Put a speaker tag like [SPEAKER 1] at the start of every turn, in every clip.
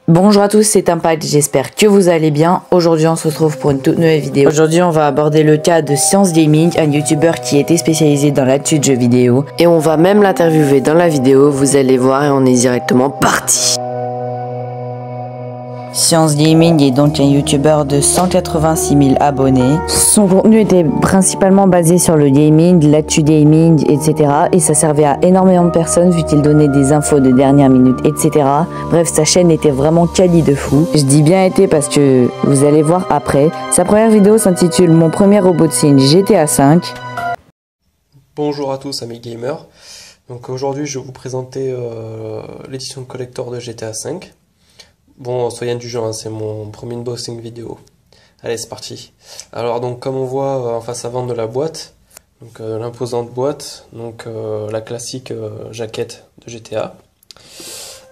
[SPEAKER 1] Bonjour à tous, c'est Impact, j'espère que vous allez bien. Aujourd'hui on se retrouve pour une toute nouvelle vidéo. Aujourd'hui on va aborder le cas de Science Gaming, un youtubeur qui était spécialisé dans l'actu de jeux vidéo. Et on va même l'interviewer dans la vidéo, vous allez voir et on est directement parti. Science Gaming est donc un youtubeur de 186 000 abonnés. Son contenu était principalement basé sur le gaming, l'actu gaming, etc. Et ça servait à énormément de personnes vu qu'il donnait des infos de dernière minute, etc. Bref, sa chaîne était vraiment quali de fou. Je dis bien été parce que vous allez voir après. Sa première vidéo s'intitule Mon premier robot de signe GTA V.
[SPEAKER 2] Bonjour à tous amis gamers. Donc aujourd'hui je vais vous présenter l'édition collector de GTA V. Bon, soyez indulgents, hein, c'est mon premier unboxing vidéo. Allez, c'est parti. Alors donc comme on voit en face avant de la boîte, donc l'imposante boîte, donc la classique jaquette de GTA,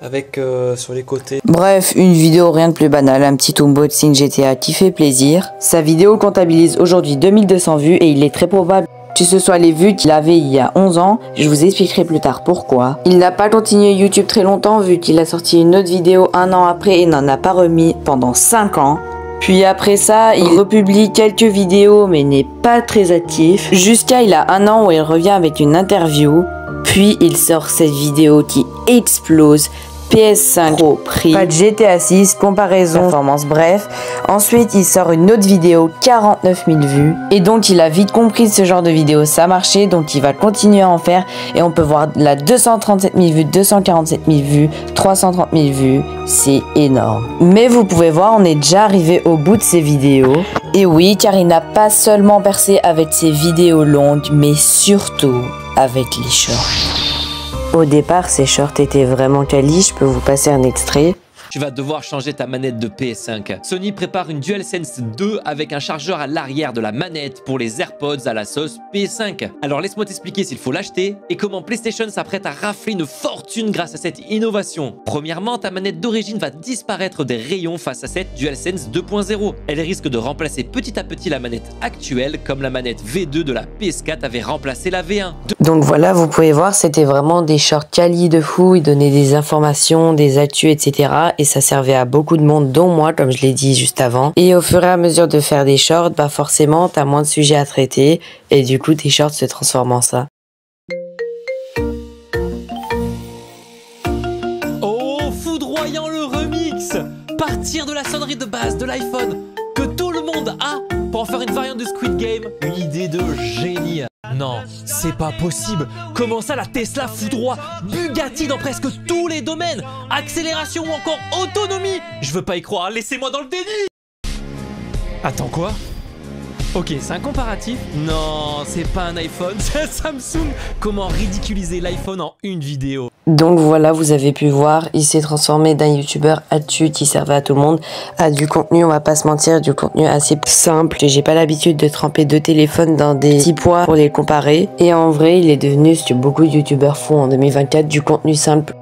[SPEAKER 2] avec sur les côtés.
[SPEAKER 1] Bref, une vidéo rien de plus banal, un petit unboxing GTA qui fait plaisir. Sa vidéo comptabilise aujourd'hui 2200 vues et il est très probable que ce soit les vues qu'il avait il y a 11 ans, je vous expliquerai plus tard pourquoi. Il n'a pas continué YouTube très longtemps vu qu'il a sorti une autre vidéo un an après et n'en a pas remis pendant 5 ans. Puis après ça, il republie quelques vidéos mais n'est pas très actif. Jusqu'à il a un an où il revient avec une interview. Puis il sort cette vidéo qui explose. PS5 Pro prix, pas de GTA 6, comparaison, performance, bref. Ensuite, il sort une autre vidéo, 49 000 vues. Et donc, il a vite compris ce genre de vidéo, ça marchait, donc il va continuer à en faire. Et on peut voir la 237 000 vues, 247 000 vues, 330 000 vues. C'est énorme. Mais vous pouvez voir, on est déjà arrivé au bout de ces vidéos. Et oui, car il n'a pas seulement percé avec ses vidéos longues, mais surtout avec les shorts. Au départ, ces shorts étaient vraiment quali, je peux vous passer un extrait.
[SPEAKER 3] Tu vas devoir changer ta manette de PS5. Sony prépare une DualSense 2 avec un chargeur à l'arrière de la manette pour les AirPods à la sauce PS5. Alors laisse-moi t'expliquer s'il faut l'acheter et comment PlayStation s'apprête à rafler une fortune grâce à cette innovation. Premièrement, ta manette d'origine va disparaître des rayons face à cette DualSense 2.0. Elle risque de remplacer petit à petit la manette actuelle comme la manette V2 de la PS4 avait remplacé la V1.
[SPEAKER 1] Donc voilà, vous pouvez voir, c'était vraiment des shorts quali de fou, ils donnaient des informations, des actus, etc. Et ça servait à beaucoup de monde, dont moi, comme je l'ai dit juste avant. Et au fur et à mesure de faire des shorts, bah forcément, t'as moins de sujets à traiter. Et du coup, tes shorts se transforment en ça.
[SPEAKER 3] Oh, foudroyant le remix! Partir de la sonnerie de base de l'iPhone que tout le monde a pour en faire une variante de Squid Game. Une idée de génie. Non, c'est pas possible. Comment ça la Tesla foudroie Bugatti dans presque tous les domaines? Accélération ou encore autonomie? Je veux pas y croire, laissez-moi dans le déni. Attends, quoi? Ok, c'est un comparatif. Non, c'est pas un iPhone, c'est un Samsung. Comment ridiculiser l'iPhone en une vidéo?
[SPEAKER 1] Donc voilà, vous avez pu voir, il s'est transformé d'un youtubeur actu qui servait à tout le monde à du contenu, on va pas se mentir, du contenu assez simple. J'ai pas l'habitude de tremper deux téléphones dans des petits pois pour les comparer. Et en vrai, il est devenu ce que beaucoup de youtubeurs font en 2024, du contenu simple.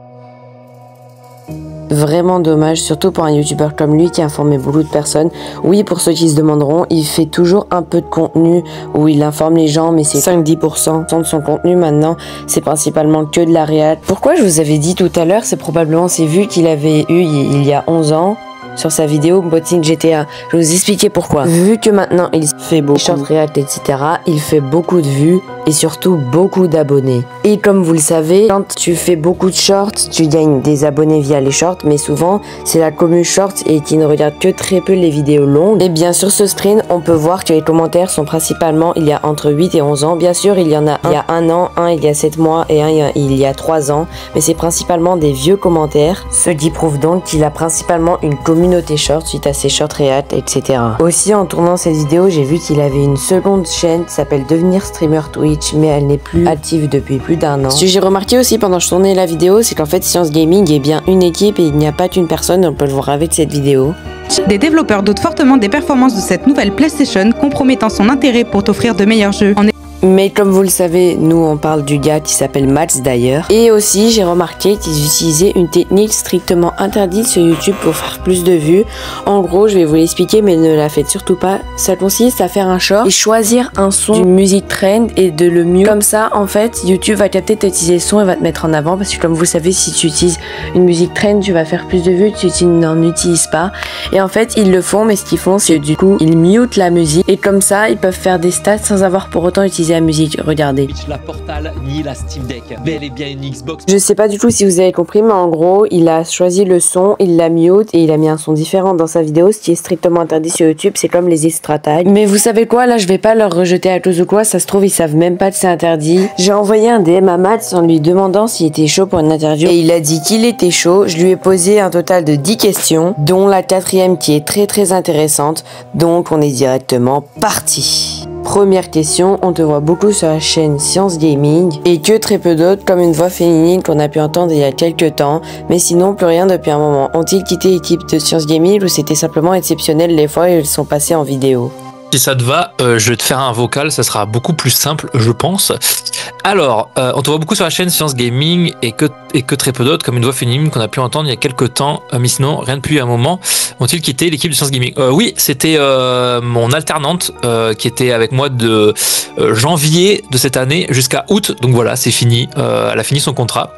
[SPEAKER 1] Vraiment dommage, surtout pour un youtubeur comme lui qui a informé beaucoup de personnes. Oui, pour ceux qui se demanderont, il fait toujours un peu de contenu où il informe les gens, mais c'est 5-10% de son contenu maintenant. C'est principalement que de la réal. Pourquoi je vous avais dit tout à l'heure, c'est probablement ces vues qu'il avait eu il y a 11 ans. Sur sa vidéo unboxing GTA, je vais vous expliquer pourquoi. Vu que maintenant il fait beaucoup de short react, etc., il fait beaucoup de vues et surtout beaucoup d'abonnés. Et comme vous le savez, quand tu fais beaucoup de shorts, tu gagnes des abonnés via les shorts, mais souvent c'est la commu shorts et qui ne regarde que très peu les vidéos longues. Et bien sur ce screen, on peut voir que les commentaires sont principalement il y a entre 8 et 11 ans. Bien sûr, il y en a un il y a 1 an, un il y a 7 mois et un il y a 3 ans, mais c'est principalement des vieux commentaires, ce qui prouve donc qu'il a principalement une communauté short suite à ses short react, etc. Aussi, en tournant cette vidéo, j'ai vu qu'il avait une seconde chaîne qui s'appelle Devenir Streamer Twitch, mais elle n'est plus active depuis plus d'1 an. Ce que j'ai remarqué aussi pendant que je tournais la vidéo, c'est qu'en fait Science Gaming est bien une équipe et il n'y a pas qu'une personne, on peut le voir avec cette vidéo.
[SPEAKER 4] Des développeurs doutent fortement des performances de cette nouvelle PlayStation, compromettant son intérêt pour t'offrir de meilleurs jeux.
[SPEAKER 1] Mais comme vous le savez, nous on parle du gars qui s'appelle Mats d'ailleurs. Et aussi j'ai remarqué qu'ils utilisaient une technique strictement interdite sur YouTube pour faire plus de vues. En gros, je vais vous l'expliquer mais ne la faites surtout pas. Ça consiste à faire un short et choisir un son d'une musique trend et de le mute. Comme ça, en fait, YouTube va capter utiliser le son et va te mettre en avant parce que comme vous le savez, si tu utilises une musique trend, tu vas faire plus de vues que si tu n'en utilises pas. Et en fait, ils le font, mais ce qu'ils font, c'est du coup, ils mutent la musique et comme ça, ils peuvent faire des stats sans avoir pour autant utilisé la musique. Regardez.
[SPEAKER 3] La Portal ni la Steam Deck, bel et bien une Xbox.
[SPEAKER 1] Je sais pas du tout si vous avez compris, mais en gros, il a choisi le son, il l'a mute et il a mis un son différent dans sa vidéo, ce qui est strictement interdit sur YouTube. C'est comme les extra tags. Mais vous savez quoi, là, je vais pas leur rejeter à cause ou quoi. Ça se trouve, ils savent même pas que c'est interdit. J'ai envoyé un DM à Mats en lui demandant s'il était chaud pour une interview et il a dit qu'il était chaud. Je lui ai posé un total de 10 questions, dont la 4e qui est très intéressante. Donc, on est directement parti. Première question, on te voit beaucoup sur la chaîne Science Gaming et que très peu d'autres comme une voix féminine qu'on a pu entendre il y a quelques temps, mais sinon plus rien depuis un moment. Ont-ils quitté l'équipe de Science Gaming ou c'était simplement exceptionnel les fois où ils sont passés en vidéo?
[SPEAKER 4] Si ça te va, je vais te faire un vocal, ça sera beaucoup plus simple, je pense. Alors, on te voit beaucoup sur la chaîne Science Gaming et que très peu d'autres, comme une voix féminine qu'on a pu entendre il y a quelques temps, mais sinon, rien depuis un moment. Ont-ils quitté l'équipe de Science Gaming? Oui, c'était mon alternante qui était avec moi de janvier de cette année jusqu'à août, donc voilà, c'est fini, elle a fini son contrat.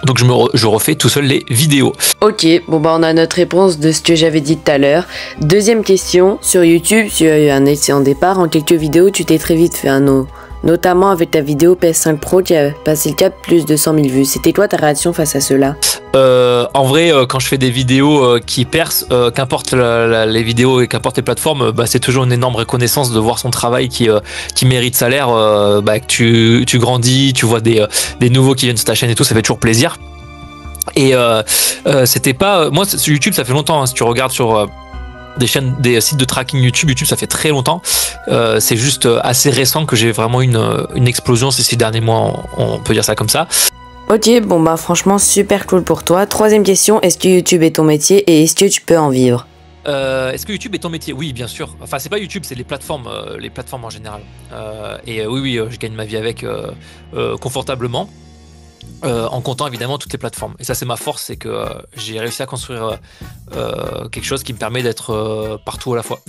[SPEAKER 4] Donc je refais tout seul les vidéos.
[SPEAKER 1] Ok, bon bah on a notre réponse de ce que j'avais dit tout à l'heure. Deuxième question, sur YouTube, tu as eu un excellent départ. En quelques vidéos, tu t'es très vite fait un nom. Notamment avec ta vidéo PS5 Pro qui a passé le cap plus de 100 000 vues. C'était quoi ta réaction face à cela?
[SPEAKER 4] En vrai, quand je fais des vidéos qui percent, qu'importe les vidéos et qu'importe les plateformes, bah, c'est toujours une énorme reconnaissance de voir son travail qui mérite salaire, bah, que tu grandis, tu vois des nouveaux qui viennent sur ta chaîne et tout, ça fait toujours plaisir. Et c'était pas... Moi, sur YouTube, ça fait longtemps, hein, si tu regardes sur... des sites de tracking YouTube, ça fait très longtemps. C'est juste assez récent que j'ai vraiment une explosion ces 6 derniers mois, on peut dire ça comme ça.
[SPEAKER 1] Ok, bon bah franchement super cool pour toi. Troisième question, est-ce que YouTube est ton métier et est-ce que tu peux en vivre?
[SPEAKER 4] Est-ce que YouTube est ton métier? Oui, bien sûr. Enfin, c'est pas YouTube, c'est les plateformes en général. Oui, je gagne ma vie avec confortablement. En comptant évidemment toutes les plateformes. Et ça, c'est ma force, c'est que j'ai réussi à construire quelque chose qui me permet d'être partout à la fois.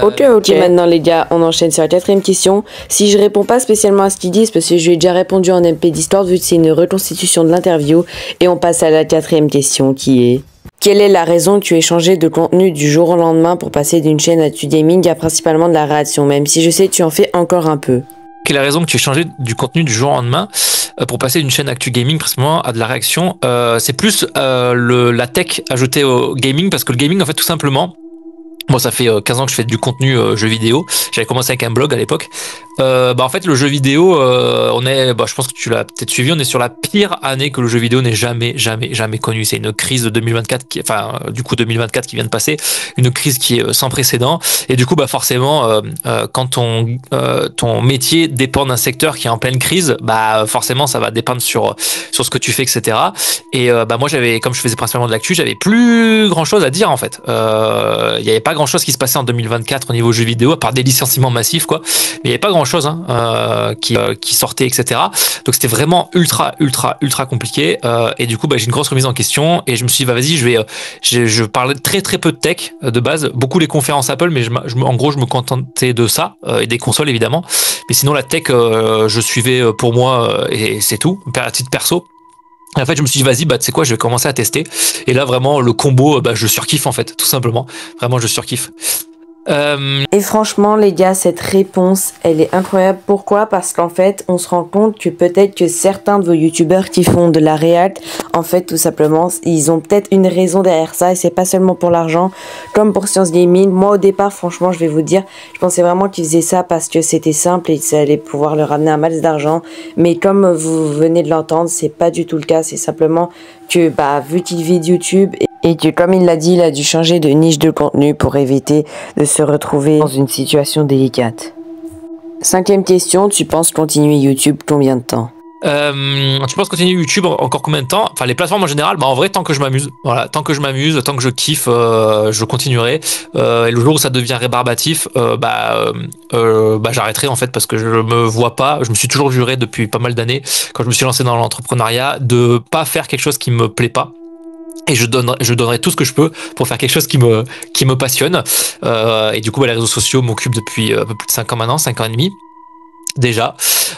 [SPEAKER 1] Ok, maintenant les gars, on enchaîne sur la 4e question. Si je réponds pas spécialement à ce qu'ils disent, parce que je lui ai déjà répondu en MP Discord vu que c'est une reconstitution de l'interview, et on passe à la 4e question qui est... Quelle est la raison que tu aies changé de contenu du jour au lendemain pour passer d'une chaîne Actu Gaming à principalement de la réaction, même si je sais que tu en fais encore un peu?
[SPEAKER 4] Quelle est la raison que tu aies changé du contenu du jour au lendemain pour passer d'une chaîne Actu Gaming principalement à de la réaction? C'est plus la tech ajoutée au gaming, parce que le gaming, en fait, tout simplement, moi, ça fait 15 ans que je fais du contenu jeu vidéo. J'avais commencé avec un blog à l'époque. En fait, le jeu vidéo, je pense que tu l'as peut-être suivi, on est sur la pire année que le jeu vidéo n'ait jamais connue. C'est une crise de 2024 2024 qui vient de passer, une crise qui est sans précédent. Et du coup, forcément, quand ton métier dépend d'un secteur qui est en pleine crise, forcément, ça va dépendre sur ce que tu fais, etc. Et moi, comme je faisais principalement de l'actu, j'avais plus grand chose à dire en fait. Il y avait pas grand chose qui se passait en 2024 au niveau jeu vidéo, à part des licenciements massifs, quoi. Mais il y avait pas grand chose qui sortait, etc. Donc c'était vraiment ultra compliqué. Et du coup, j'ai une grosse remise en question et je me suis dit, vas-y, je parlais très peu de tech de base, beaucoup les conférences Apple, mais en gros, je me contentais de ça et des consoles évidemment. Mais sinon, la tech, je suivais pour moi et c'est tout, à titre perso. Et en fait, je me suis dit, vas-y, tu sais quoi, je vais commencer à tester. Et là, vraiment, le combo, je surkiffe, en fait, tout simplement. Vraiment, je surkiffe.
[SPEAKER 1] Et franchement les gars, cette réponse elle est incroyable. Pourquoi? Parce qu'en fait on se rend compte que peut-être que certains de vos youtubeurs qui font de la réact, en fait tout simplement ils ont peut-être une raison derrière ça et c'est pas seulement pour l'argent comme pour Science Gaming. Moi au départ franchement je vais vous dire, je pensais vraiment qu'ils faisaient ça parce que c'était simple et que ça allait pouvoir leur ramener un max d'argent, mais comme vous venez de l'entendre c'est pas du tout le cas. C'est simplement que vu qu'il vit de YouTube et que comme il l'a dit, il a dû changer de niche de contenu pour éviter de se retrouver dans une situation délicate. 5e question, tu penses continuer YouTube combien de temps?
[SPEAKER 4] Tu penses continuer YouTube encore combien de temps? Enfin, les plateformes en général, bah en vrai, tant que je m'amuse. Voilà, tant que je m'amuse, tant que je kiffe, je continuerai. Et le jour où ça devient rébarbatif, j'arrêterai en fait parce que je me vois pas. Je me suis toujours juré depuis pas mal d'années, quand je me suis lancé dans l'entrepreneuriat, de pas faire quelque chose qui me plaît pas. Et je donnerai tout ce que je peux pour faire quelque chose qui me passionne. Et du coup, les réseaux sociaux m'occupent depuis un peu plus de 5 ans maintenant, 5 ans et demi. Déjà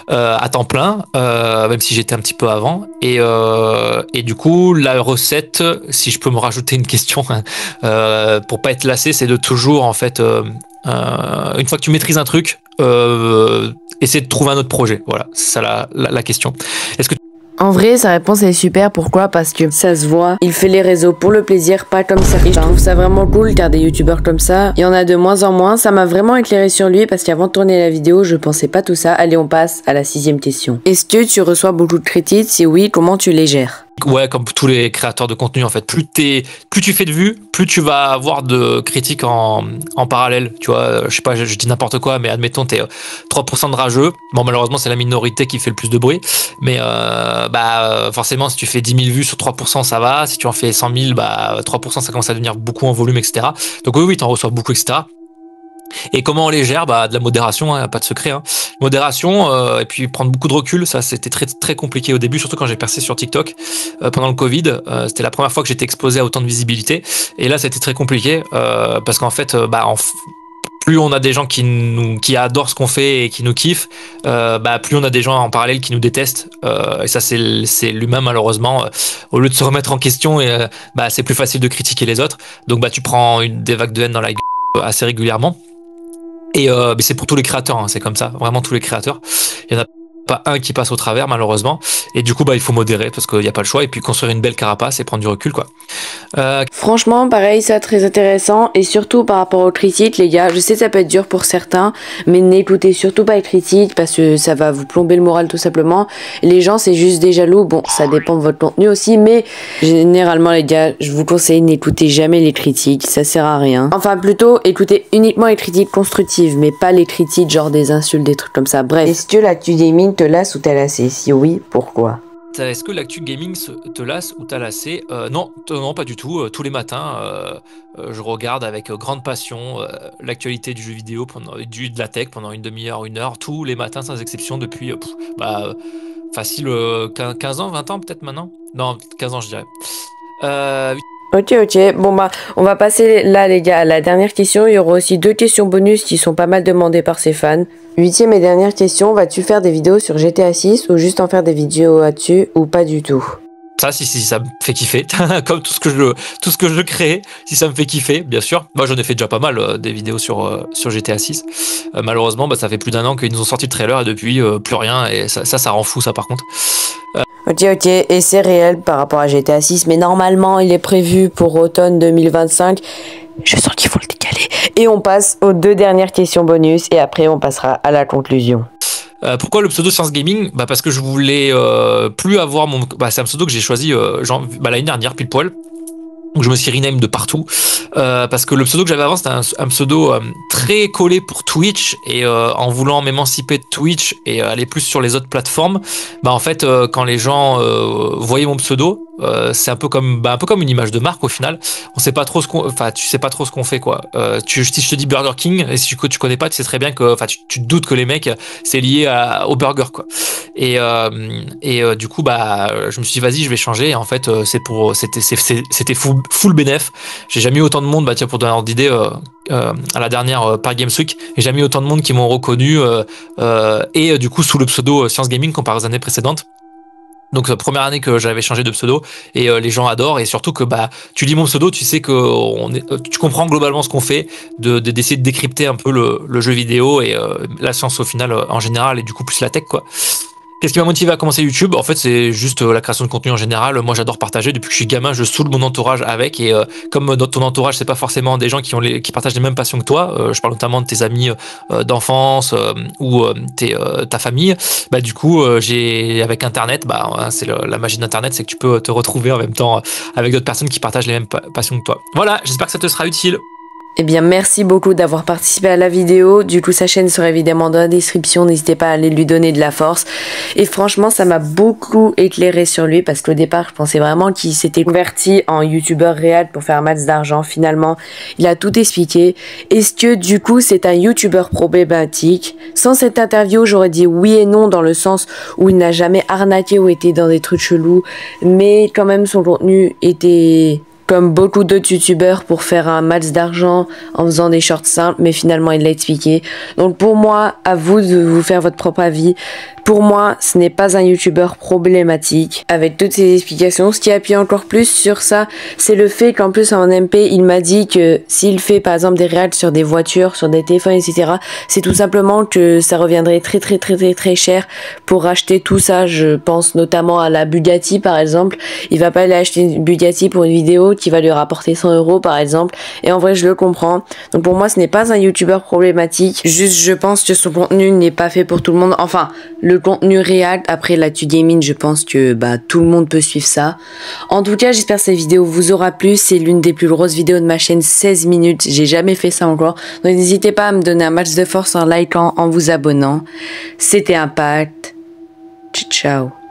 [SPEAKER 4] à temps plein, même si j'étais un petit peu avant, et du coup la recette, si je peux me rajouter une question pour pas être lassé, c'est de toujours en fait une fois que tu maîtrises un truc, essayer de trouver un autre projet. Voilà, c'est ça la question. Est-ce que
[SPEAKER 1] En vrai, sa réponse est super. Pourquoi? Parce que ça se voit. Il fait les réseaux pour le plaisir, pas comme certains. Et je trouve ça vraiment cool car des youtubeurs comme ça, il y en a de moins en moins. Ça m'a vraiment éclairé sur lui parce qu'avant de tourner la vidéo, je pensais pas tout ça. Allez, on passe à la 6e question. Est-ce que tu reçois beaucoup de critiques? Si oui, comment tu les gères?
[SPEAKER 4] Ouais, comme tous les créateurs de contenu en fait, plus tu fais de vues, plus tu vas avoir de critiques en parallèle, tu vois. Je sais pas, je dis n'importe quoi, mais admettons t'es 3% de rageux. Bon, malheureusement c'est la minorité qui fait le plus de bruit, mais forcément si tu fais 10 000 vues sur 3%, ça va. Si tu en fais 100 000, 3% ça commence à devenir beaucoup en volume, etc. Donc oui, t'en reçois beaucoup, etc. Et comment on les gère? De la modération, hein, pas de secret. Hein. Modération, et puis prendre beaucoup de recul. Ça, c'était très très compliqué au début, surtout quand j'ai percé sur TikTok pendant le Covid. C'était la première fois que j'étais exposé à autant de visibilité. Et là, c'était très compliqué parce qu'en fait, plus on a des gens qui adorent ce qu'on fait et qui nous kiffent, plus on a des gens en parallèle qui nous détestent. Et ça, c'est l'humain malheureusement. Au lieu de se remettre en question, c'est plus facile de critiquer les autres. Donc tu prends des vagues de haine dans la gueule assez régulièrement. Et c'est pour tous les créateurs, hein, c'est comme ça, vraiment tous les créateurs. Il y en a pas un qui passe au travers malheureusement. Et du coup, il faut modérer parce qu'il n'y a pas le choix. Et puis construire une belle carapace et prendre du recul, quoi.
[SPEAKER 1] Franchement, pareil, ça très intéressant. Et surtout par rapport aux critiques, les gars, je sais que ça peut être dur pour certains, mais n'écoutez surtout pas les critiques parce que ça va vous plomber le moral tout simplement. Les gens, c'est juste des jaloux. Bon, ça dépend de votre contenu aussi, mais généralement, les gars, je vous conseille, n'écoutez jamais les critiques, ça sert à rien. Enfin, plutôt, écoutez uniquement les critiques constructives, mais pas les critiques genre des insultes, des trucs comme ça. Bref, est-ce que l'actu gaming te lasse ou t'a lassé? Si oui, pourquoi?
[SPEAKER 4] Est-ce que l'actu gaming te lasse ou t'a lassé? Non, pas du tout. Tous les matins, je regarde avec grande passion l'actualité du jeu vidéo, de la tech pendant une demi-heure, 1 heure, tous les matins sans exception depuis facile 15 ans, 20 ans peut-être maintenant? Non, 15 ans je dirais.
[SPEAKER 1] Ok, bon on va passer là les gars à la dernière question. Il y aura aussi 2 questions bonus qui sont pas mal demandées par ses fans. 8e et dernière question, vas-tu faire des vidéos sur GTA 6 ou juste en faire des vidéos là-dessus ou pas du tout?
[SPEAKER 4] Ça, si ça me fait kiffer, comme tout ce que je crée, si ça me fait kiffer, bien sûr. Moi, j'en ai fait déjà pas mal des vidéos sur GTA 6. Malheureusement, ça fait plus d'1 an qu'ils nous ont sorti le trailer et depuis plus rien. Et ça rend fou, ça par contre.
[SPEAKER 1] Ok, et c'est réel par rapport à GTA 6, mais normalement, il est prévu pour automne 2025. Je sens qu'il faut le décaler. Et on passe aux 2 dernières questions bonus et après, on passera à la conclusion.
[SPEAKER 4] Pourquoi le pseudo Science Gaming? Parce que je voulais plus avoir mon... c'est un pseudo que j'ai choisi l'année dernière, pile poil. Donc je me suis rename de partout parce que le pseudo que j'avais avant c'était un pseudo très collé pour Twitch et en voulant m'émanciper de Twitch et aller plus sur les autres plateformes, en fait quand les gens voyaient mon pseudo, c'est un peu comme une image de marque au final. On sait pas trop tu sais pas trop ce qu'on fait quoi. Si je te dis Burger King et si tu connais pas, tu sais très bien que tu te doutes que les mecs c'est lié au burger quoi. Et du coup je me suis dit vas-y je vais changer et en fait c'était full bénéf. J'ai jamais eu autant de monde, pour donner un ordre d'idée, à la dernière Paris Games Week, j'ai jamais eu autant de monde qui m'ont reconnu et du coup sous le pseudo Science Gaming comparé aux années précédentes. Donc première année que j'avais changé de pseudo et les gens adorent et surtout que tu lis mon pseudo, tu sais que tu comprends globalement ce qu'on fait, d'essayer de décrypter un peu le jeu vidéo et la science au final en général et du coup plus la tech quoi. Qu'est-ce qui m'a motivé à commencer YouTube? En fait, c'est juste la création de contenu en général. Moi, j'adore partager. Depuis que je suis gamin, je saoule mon entourage avec. Et comme dans ton entourage, c'est pas forcément des gens qui partagent les mêmes passions que toi. Je parle notamment de tes amis d'enfance ou ta famille. Du coup, avec Internet, c'est la magie d'Internet, c'est que tu peux te retrouver en même temps avec d'autres personnes qui partagent les mêmes passions que toi. Voilà, j'espère que ça te sera utile.
[SPEAKER 1] Eh bien, merci beaucoup d'avoir participé à la vidéo. Du coup, sa chaîne sera évidemment dans la description. N'hésitez pas à aller lui donner de la force. Et franchement, ça m'a beaucoup éclairé sur lui parce qu'au départ, je pensais vraiment qu'il s'était converti en youtubeur réel pour faire un max d'argent. Finalement, il a tout expliqué. Est-ce que du coup, c'est un youtubeur problématique? Sans cette interview, j'aurais dit oui et non dans le sens où il n'a jamais arnaqué ou été dans des trucs chelous. Mais quand même, son contenu était... comme beaucoup d'autres youtubeurs pour faire un max d'argent en faisant des shorts simples, mais finalement il l'a expliqué. Donc pour moi, à vous de vous faire votre propre avis. Pour moi, ce n'est pas un youtubeur problématique. Avec toutes ces explications, ce qui appuie encore plus sur ça, c'est le fait qu'en plus en MP, il m'a dit que s'il fait par exemple des réacts sur des voitures, sur des téléphones, etc., c'est tout simplement que ça reviendrait très cher pour acheter tout ça. Je pense notamment à la Bugatti par exemple. Il va pas aller acheter une Bugatti pour une vidéo qui va lui rapporter 100 € par exemple. Et en vrai, je le comprends. Donc pour moi, ce n'est pas un youtubeur problématique. Juste, je pense que son contenu n'est pas fait pour tout le monde. Enfin, le contenu React, après l'actu gaming, je pense que tout le monde peut suivre ça. En tout cas, j'espère que cette vidéo vous aura plu. C'est l'une des plus grosses vidéos de ma chaîne, 16 minutes. J'ai jamais fait ça encore. Donc n'hésitez pas à me donner un max de force en likant, en vous abonnant. C'était Impact. Ciao.